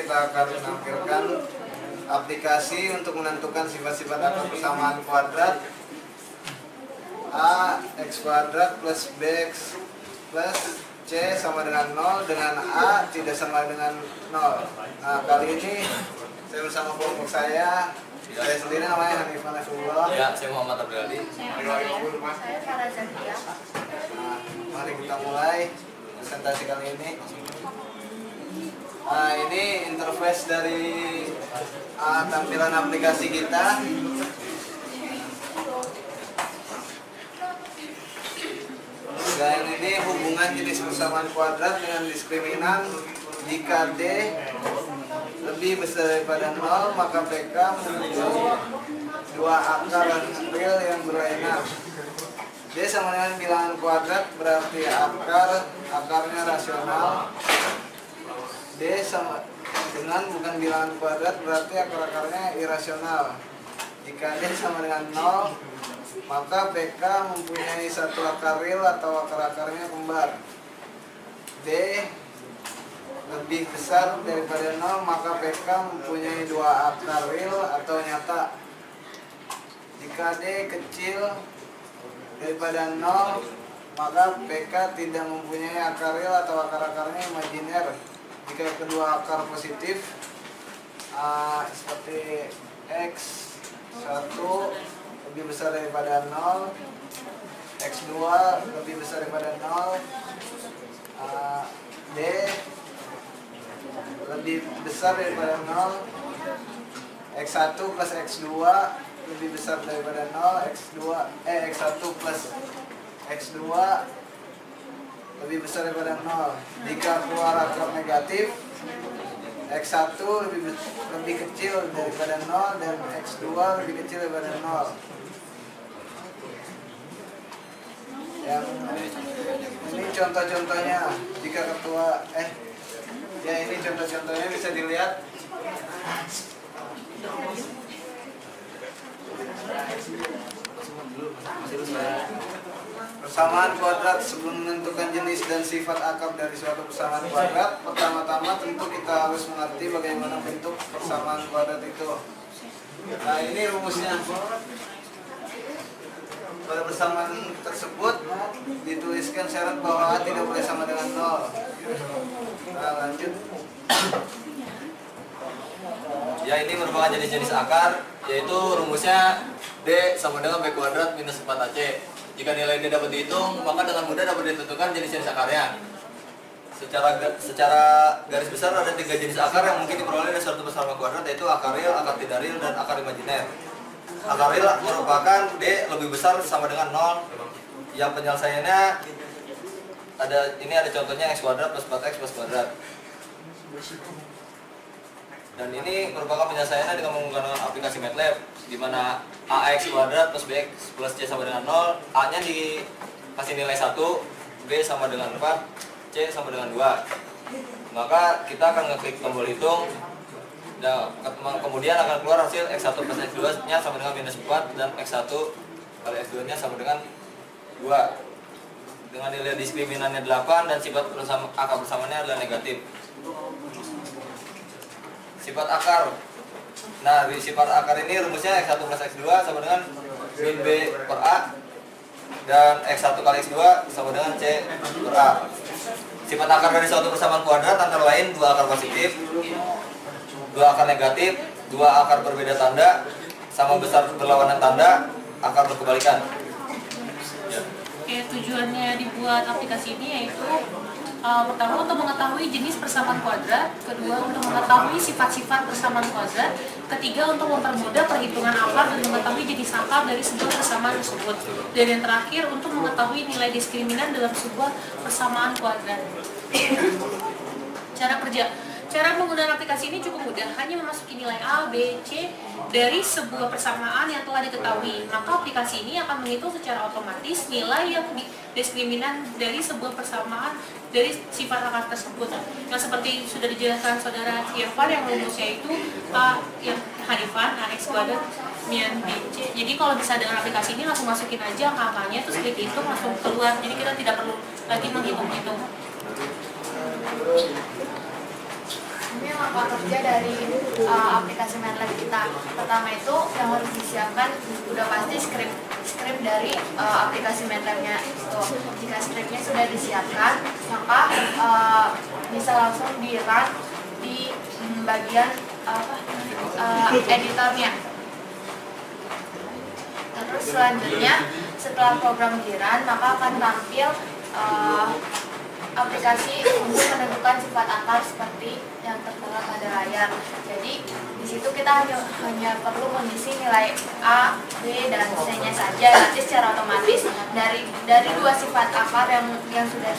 kita akan menampilkan aplikasi untuk menentukan sifat-sifat akar persamaan kuadrat A x kuadrat plus bx plus c sama dengan 0 dengan A tidak sama dengan 0. Nah, kali ini saya bersama kelompok saya sendiri namanya Hanifan Nasrullah. Ya, saya Muhammad Abdulali. Saya Farah Zakia. Nah, mari kita mulai presentasi kali ini. Nah, ini interface dari tampilan aplikasi kita. Dan ini hubungan jenis persamaan kuadrat dengan diskriminan jika D lebih besar daripada 0 maka PK mempunyai dua akar real yang berlainan. D sama dengan bilangan kuadrat berarti akarnya rasional. D sama dengan bukan bilangan kuadrat berarti akar-akarnya irasional. Jika D sama dengan 0 maka PK mempunyai satu akar real atau akar-akarnya kembar. D lebih besar daripada 0 maka PK mempunyai dua akar real atau nyata. Jika D kecil daripada 0 maka PK tidak mempunyai akar real atau akar-akarnya imajiner. Jika kedua akar positif seperti x1 lebih besar daripada 0, x2 lebih besar daripada 0, D lebih besar daripada 0, x1 plus x2 lebih besar daripada 0, x1 plus x2 lebih besar daripada 0. Jika keluar akar negatif, x1 lebih kecil daripada 0 dan x2 lebih kecil daripada 0. Yang ini contoh-contohnya jika ini contoh-contohnya bisa dilihat. Persamaan kuadrat. Sebelum menentukan jenis dan sifat akar dari suatu persamaan kuadrat, pertama-tama tentu kita harus mengerti bagaimana bentuk persamaan kuadrat itu. Nah, ini rumusnya. Pada persamaan tersebut dituliskan syarat bahwa A tidak boleh sama dengan 0. Nah, lanjut. Ya, ini merupakan jenis-jenis akar, yaitu rumusnya D sama dengan B kuadrat minus 4AC. Jika nilai D dapat dihitung, maka dengan mudah dapat ditentukan jenis-jenis akarnya. Secara garis besar ada 3 jenis akar yang mungkin diperoleh dari suatu persamaan kuadrat, yaitu akar real, akar tidak real, dan akar imajiner. Akar real merupakan D lebih besar sama dengan 0. Yang penyelesaiannya ada contohnya x kuadrat plus 4x plus kuadrat. Dan ini merupakan penyelesaiannya dengan menggunakan aplikasi MATLAB, di mana ax kuadrat plus bx plus c sama dengan 0, a-nya dikasih nilai 1, b sama dengan 4, c sama dengan 2. Maka kita akan ngeklik tombol hitung, dan kemudian akan keluar hasil x1 plus x2 nya sama dengan minus 4 dan x1 kali x2 nya sama dengan 2 dengan nilai diskriminannya 8 dan sifat akar persamaannya adalah negatif. Sifat akar. Nah, di sifat akar ini rumusnya x1 plus x2 sama dengan min b per a dan x1 kali x2 sama dengan c per a. Sifat akar dari suatu persamaan kuadrat antara lain dua akar positif, dua akar negatif, dua akar berbeda tanda, sama besar berlawanan tanda, akar berkebalikan. Ya. Oke, tujuannya dibuat aplikasi ini yaitu pertama untuk mengetahui jenis persamaan kuadrat, kedua untuk mengetahui sifat-sifat persamaan kuadrat, ketiga untuk mempermudah perhitungan akar dan mengetahui jenis akar dari sebuah persamaan tersebut, dan yang terakhir untuk mengetahui nilai diskriminan dalam sebuah persamaan kuadrat. Cara kerja. Cara menggunakan aplikasi ini cukup mudah, hanya memasuki nilai A, B, C dari sebuah persamaan yang telah diketahui. Maka aplikasi ini akan menghitung secara otomatis nilai yang diskriminan dari sebuah persamaan dari sifat akar tersebut. Nah, seperti sudah dijelaskan saudara Irfan, yang rumusnya itu A yang Hanifan, AX kuadrat min BC. Jadi kalau bisa dengan aplikasi ini langsung masukin aja angka-angkanya, terus klik hitung langsung keluar. Jadi kita tidak perlu lagi menghitung-hitung. Ini langkah kerja dari aplikasi MATLAB kita. Pertama itu yang harus disiapkan udah pasti script dari aplikasi MATLAB-nya itu. Jika scriptnya sudah disiapkan, maka bisa langsung di-run di bagian editornya. Terus selanjutnya setelah program di-run, maka akan tampil aplikasi untuk menentukan sifat akar seperti yang tertera pada layar. Jadi di situ kita hanya perlu mengisi nilai A, B, dan C-nya saja. Nanti secara otomatis dari dua sifat akar yang sudah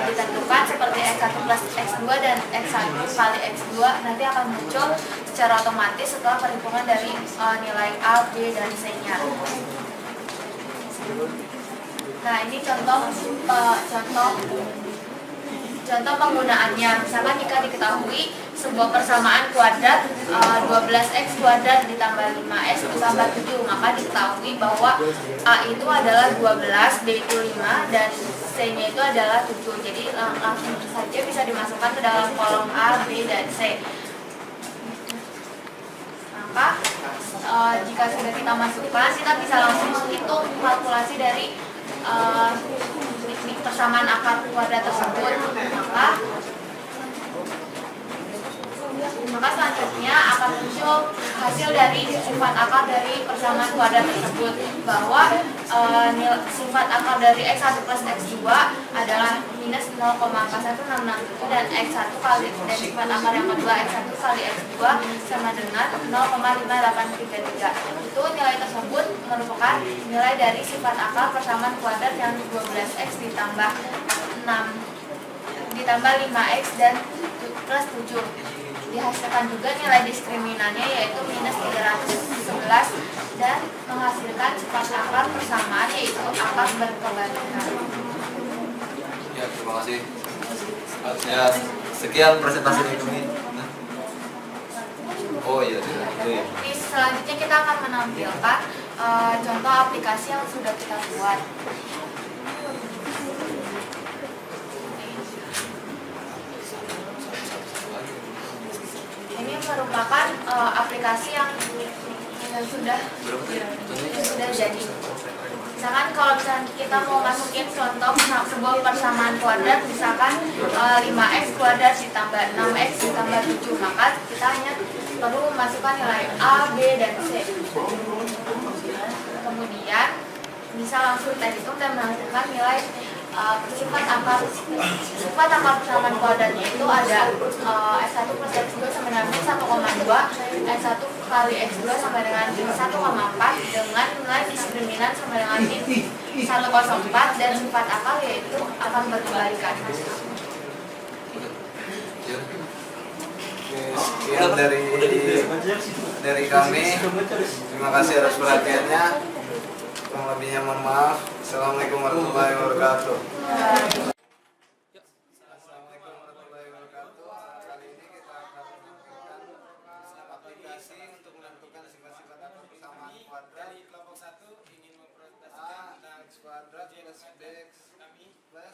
ditentukan seperti x1 plus x2 dan x1 kali x2 nanti akan muncul secara otomatis setelah perhitungan dari nilai A, B, dan C-nya. Nah, ini contoh penggunaannya. Misalkan jika diketahui sebuah persamaan kuadrat 12x kuadrat ditambah 5x ditambah 7, maka diketahui bahwa A itu adalah 12, B itu 5, dan C-nya itu adalah 7. Jadi langsung saja bisa dimasukkan ke dalam kolom A, B, dan C. Maka jika sudah kita masukkan, kita bisa langsung hitung kalkulasi dari persamaan akar kuadrat tersebut. Maka selanjutnya akan muncul hasil dari sifat akar dari persamaan kuadrat tersebut, bahwa sifat akar dari x1 plus x2 adalah minus 0,4167 dan x1 kali dan sifat akar yang kedua x1 kali x2 sama dengan 0,5833. Itu nilai tersebut merupakan nilai dari sifat akar persamaan kuadrat yang 12x ditambah 5x dan plus 7. Dihasilkan juga nilai diskriminannya yaitu minus 311 dan menghasilkan sifat akar persamaan yaitu akar berkebalikan. Ya, terima kasih. Ya, sekian presentasi dari kami. Oh iya, iya. Jadi selanjutnya kita akan menampilkan contoh aplikasi yang sudah kita buat. Ini merupakan aplikasi yang sudah jadi. Misalkan kalau misalkan kita mau masukin contoh sebuah persamaan kuadrat, misalkan 5x kuadrat ditambah 6x ditambah 7, maka kita hanya perlu memasukkan nilai A, B, dan C. Kemudian bisa langsung kita hitung dan menghasilkan nilai sifat akar persamaan kuadratnya itu ada x1 plus x2 sama dengan 1,2, x1 kali x2 sama dengan 1,4 dengan nilai diskriminan sama dengan 104 dan sifat akar yaitu akan berkebalikan. Sekian dari kami. Terima kasih atas perhatiannya. Kurang lebihnya mohon maaf. Assalamualaikum warahmatullahi wabarakatuh. Assalamualaikum warahmatullahi wabarakatuh. Kali ini kita akan menampilkan aplikasi untuk menentukan sifat-sifat akar persamaan kuadrat. Kelompok 1 ingin mempresentasikan x kuadrat plus bx plus